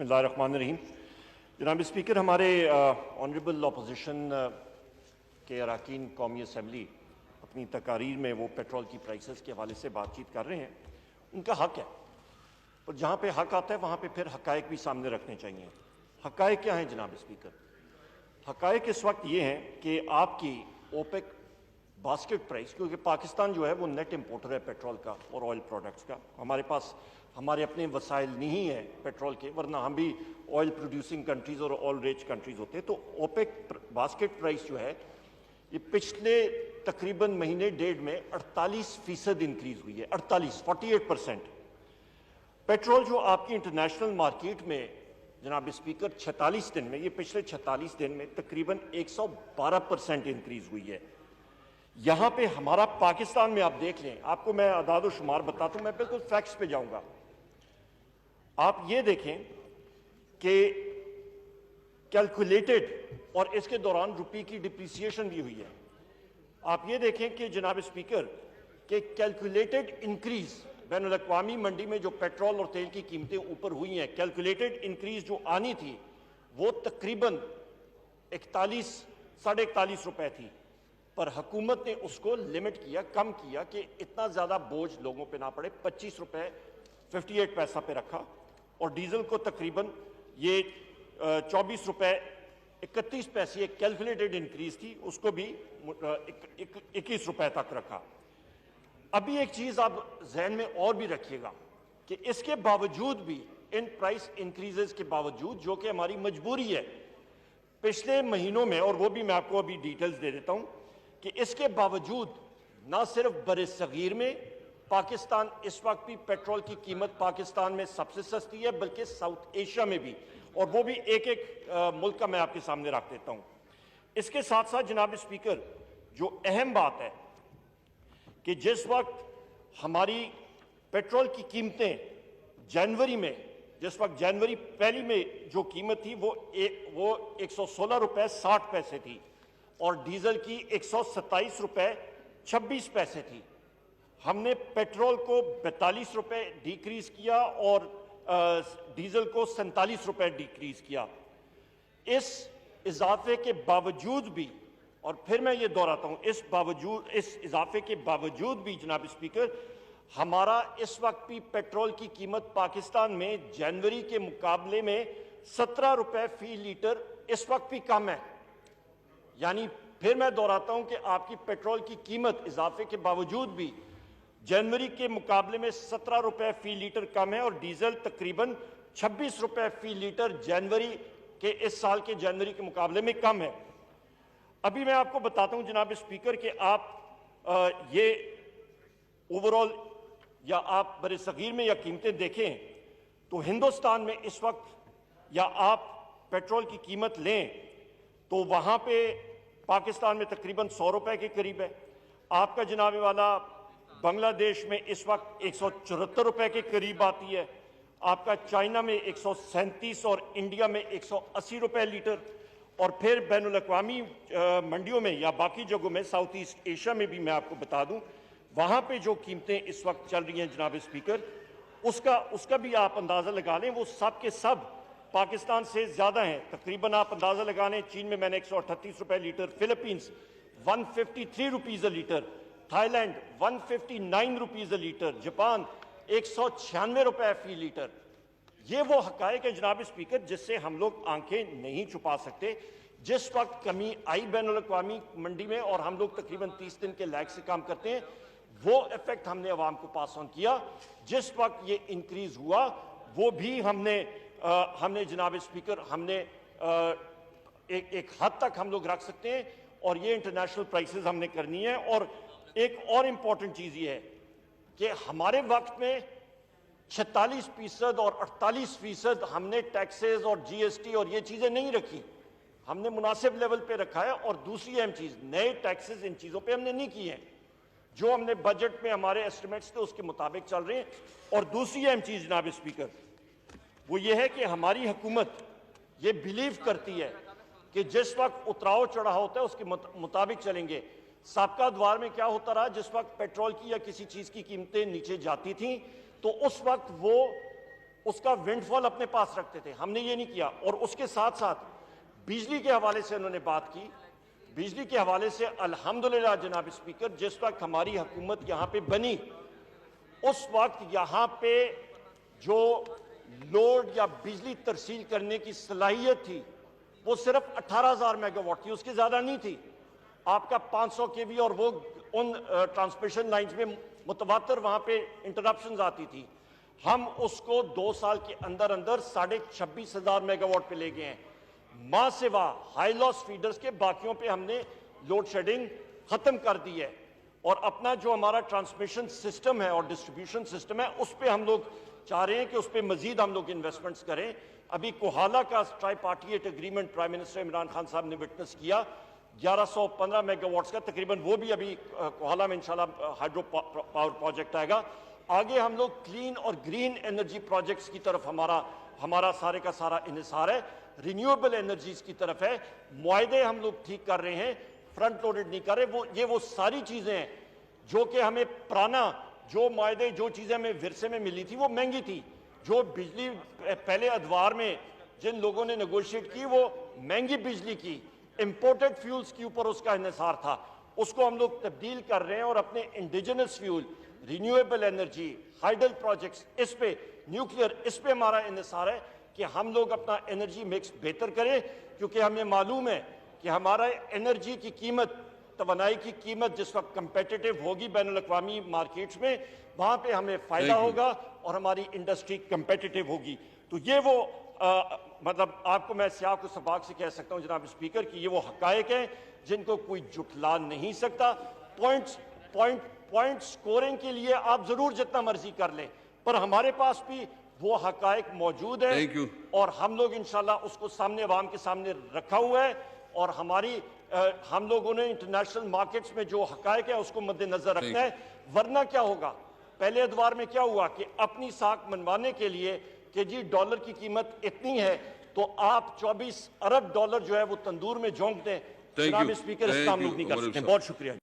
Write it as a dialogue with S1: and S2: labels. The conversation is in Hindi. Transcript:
S1: बिस्मिल्लाहिर्रहमानिर्रहीम। जनाब स्पीकर, हमारे ऑनरेबल अपोजिशन के अरकान कौमी असम्बली अपनी तकारीर में वो पेट्रोल की प्राइसेस के हवाले से बातचीत कर रहे हैं। उनका हक है, और जहाँ पे हक आता है वहाँ पे फिर हकायक भी सामने रखने चाहिए। हकायक क्या हैं जनाब स्पीकर? हकायक इस वक्त ये हैं कि आपकी ओपेक बास्केट प्राइस, क्योंकि पाकिस्तान जो है वो नेट इम्पोर्टर है पेट्रोल का और ऑयल प्रोडक्ट्स का। हमारे पास हमारे अपने वसाइल नहीं है पेट्रोल के, वरना हम भी ऑयल प्रोड्यूसिंग कंट्रीज और ऑयल रिच कंट्रीज होते हैं। तो ओपेक बास्केट प्राइस जो है ये पिछले तकरीबन महीने डेढ़ में 48% इंक्रीज हुई है। 48% पेट्रोल जो आपकी इंटरनेशनल मार्केट में जनाब स्पीकर 46 दिन में, ये पिछले 46 दिन में तकरीबन 112% इंक्रीज हुई है। यहां पे हमारा पाकिस्तान में आप देख लें, आपको मैं अदाद शुमार बताता हूं, मैं बिल्कुल फैक्ट्स पे जाऊंगा। आप ये देखें कि कैलकुलेटेड, और इसके दौरान रुपये की डिप्रिसिएशन भी हुई है। आप ये देखें कि जनाब स्पीकर के कैलकुलेटेड इंक्रीज बैनुल अक़वामी मंडी में जो पेट्रोल और तेल की कीमतें ऊपर हुई हैं, कैलकुलेटेड इंक्रीज जो आनी थी वो तकरीबन 41-41.5 रुपए थी, पर हुकूमत ने उसको लिमिट किया, कम किया कि इतना ज्यादा बोझ लोगों पे ना पड़े। 25 रुपए 58 पैसा पे रखा, और डीजल को तकरीबन ये 24 रुपए 31 पैसे एक कैलकुलेटेड इंक्रीज थी, उसको भी 21 रुपए तक रखा। अभी एक चीज आप जहन में और भी रखिएगा कि इसके बावजूद भी, इन प्राइस इंक्रीजेस के बावजूद, जो कि हमारी मजबूरी है पिछले महीनों में, और वो भी मैं आपको अभी डिटेल्स दे देता हूं कि इसके बावजूद ना सिर्फ बरे-सगीर में पाकिस्तान इस वक्त भी पेट्रोल की कीमत पाकिस्तान में सबसे सस्ती है, बल्कि साउथ एशिया में भी, और वो भी एक एक मुल्क का मैं आपके सामने रख देता हूं। इसके साथ साथ जनाब स्पीकर, जो अहम बात है कि जिस वक्त हमारी पेट्रोल की कीमतें जनवरी में, जिस वक्त जनवरी पहली में जो कीमत थी वो 116 रुपए 60 पैसे थी, और डीजल की 127 रुपए 26 पैसे थी। हमने पेट्रोल को 42 रुपए डिक्रीज किया और डीजल को 47 रुपए डिक्रीज किया। इस इजाफे के बावजूद भी, और फिर मैं ये दोहराता हूं, इस इजाफे के बावजूद भी जनाब स्पीकर, हमारा इस वक्त भी पेट्रोल की कीमत पाकिस्तान में जनवरी के मुकाबले में 17 रुपए फी लीटर इस वक्त भी कम है। यानी फिर मैं दोहराता हूं कि आपकी पेट्रोल की कीमत इजाफे के बावजूद भी जनवरी के मुकाबले में 17 रुपए फी लीटर कम है, और डीजल तकरीबन 26 रुपए फी लीटर जनवरी के, इस साल के जनवरी के मुकाबले में कम है। अभी मैं आपको बताता हूं जनाब स्पीकर कि आप ये ओवरऑल या आप बरे-सगीर में या कीमतें देखें तो हिंदुस्तान में इस वक्त, या आप पेट्रोल की कीमत लें तो वहां पे पाकिस्तान में तकरीबन 100 रुपए के करीब है। आपका जनाब वाला बांग्लादेश में इस वक्त 174 रुपए के करीब आती है। आपका चाइना में 137 और इंडिया में 180 रुपए लीटर। और फिर बैनुल अक़वामी मंडियों में या बाकी जगहों में, साउथ ईस्ट एशिया में भी मैं आपको बता दूं, वहां पे जो कीमतें इस वक्त चल रही हैं जनाब स्पीकर, उसका भी आप अंदाजा लगा लें, वो सब के सब पाकिस्तान से ज्यादा हैं। तकरीबन आप अंदाजा लगा लें, चीन में मैंने 138 रुपए litre, Philippines 153 rupees a litre, Thailand 159 rupees a litre, Japan 196 रुपए फी लीटर। ये वो हकायक है जनाब स्पीकर जिससे हम लोग आंखें नहीं छुपा सकते। जिस वक्त कमी आई बैनुल अक़वामी मंडी में, और हम लोग तकरीबन 30 दिन के लैग से काम करते हैं, वो इफेक्ट हमने अवाम को पास ऑन किया। जिस वक्त ये इंक्रीज हुआ वो भी हमने जनाब स्पीकर, हमने एक हद तक हम लोग रख सकते हैं, और ये इंटरनेशनल प्राइसेस हमने करनी है। और एक और इंपॉर्टेंट चीज ये है कि हमारे वक्त में 46% और 48% हमने टैक्सेस और जीएसटी और ये चीजें नहीं रखी, हमने मुनासिब लेवल पे रखा है। और दूसरी अहम चीज, नए टैक्सेस इन चीजों पे हमने नहीं किए हैं, जो हमने बजट में हमारे एस्टिमेट्स थे उसके मुताबिक चल रहे हैं। और दूसरी अहम चीज जनाब स्पीकर वो ये है कि हमारी हुकूमत ये बिलीव करती है कि जिस वक्त उतराव चढ़ाव होता है उसके मुताबिक चलेंगे। साबका दौर में क्या होता रहा, जिस वक्त पेट्रोल की या किसी चीज की कीमतें नीचे जाती थी तो उस वक्त वो उसका विंडफॉल अपने पास रखते थे। हमने ये नहीं किया। और उसके साथ साथ बिजली के हवाले से उन्होंने बात की। बिजली के हवाले से अल्हम्दुलिल्लाह जनाब स्पीकर, जिस वक्त हमारी हुकूमत यहाँ पे बनी उस वक्त यहाँ पे जो लोड या बिजली तरसील करने की सलाहियत थी वो सिर्फ 18,000 मेगावाट थी, उसकी ज्यादा नहीं थी। आपका 500 केवी और वो उन ट्रांसमिशन लाइंस में मुतवातर वहां पे इंटरप्शंस आती थी। हम उसको 2 साल के अंदर अंदर 26,500 मेगावाट पे ले गए हैं। मां सिवा हाई लॉस फीडर्स के बाकियों पे हमने लोड शेडिंग खत्म कर दी है। और अपना जो हमारा ट्रांसमिशन सिस्टम है और डिस्ट्रीब्यूशन सिस्टम है उस पर हम लोग चाह रहे हैं कि उस पर मजीद हम लोग इन्वेस्टमेंट्स करें। अभी कोहाला का tripartite agreement prime minister Imran Khan साहब ने विटनेस किया 1115 मेगावाट्स का, तकरीबन वो भी अभी कोहाला में इंशाल्लाह हाइड्रो पावर प्रोजेक्ट आएगा। आगे हम लोग क्लीन और ग्रीन एनर्जी प्रोजेक्ट्स की तरफ हमारा सारे का सारा इन्हिसार है, रिन्यूएबल एनर्जीज की तरफ है। मुआहदे हम लोग ठीक कर रहे हैं, फ्रंट लोडेड नहीं कर रहे। वो सारी चीजें हैं जो कि हमें पुराना जो मुआहदे जो चीजें हमें विरसे में मिली थी वो महंगी थी। जो बिजली पहले अदवार में जिन लोगों ने नेगोशिएट की वो महंगी बिजली की, इंपोर्टेड फ्यूल्स के ऊपर उसका इन्हिसार था, उसको हम लोग तब्दील कर रहे हैं और अपने indigenous fuel, renewable energy, hydel projects, इस पे न्यूक्लियर, इस पे हमारा इन्हिसार है कि हम लोग अपना एनर्जी मिक्स बेहतर करें। क्योंकि हमें मालूम है कि हमारा एनर्जी की कीमत, तवानाई की कीमत जिस वक्त कंपेटिटिव होगी बैनुल अक़वामी मार्केट्स में, वहां पे हमें फायदा होगा और हमारी इंडस्ट्री कंपेटिटिव होगी। तो ये वो मतलब आपको मैं स्याह को सबाक से कह सकता हूं जनाब स्पीकर कि ये वो हकायक हैं जिनको कोई जुटला नहीं सकता। पॉइंट स्कोरिंग के लिए आप जरूर जितना मर्जी कर लें, पर हमारे पास भी वो हकायक मौजूद है और हम लोग इंशाल्लाह उसको सामने अवाम के सामने रखा हुआ है। और हम लोगों ने इंटरनेशनल मार्केट्स में जो हकायक है उसको मद्देनजर रखना है। वरना क्या होगा, पहले अदवार में क्या हुआ कि अपनी साख मनवाने के लिए कि जी डॉलर की कीमत इतनी है तो आप 24 अरब डॉलर जो है वो तंदूर में झोंक दें। जनाब स्पीकर, इस काम लोग नहीं कर सकते। बहुत शुक्रिया।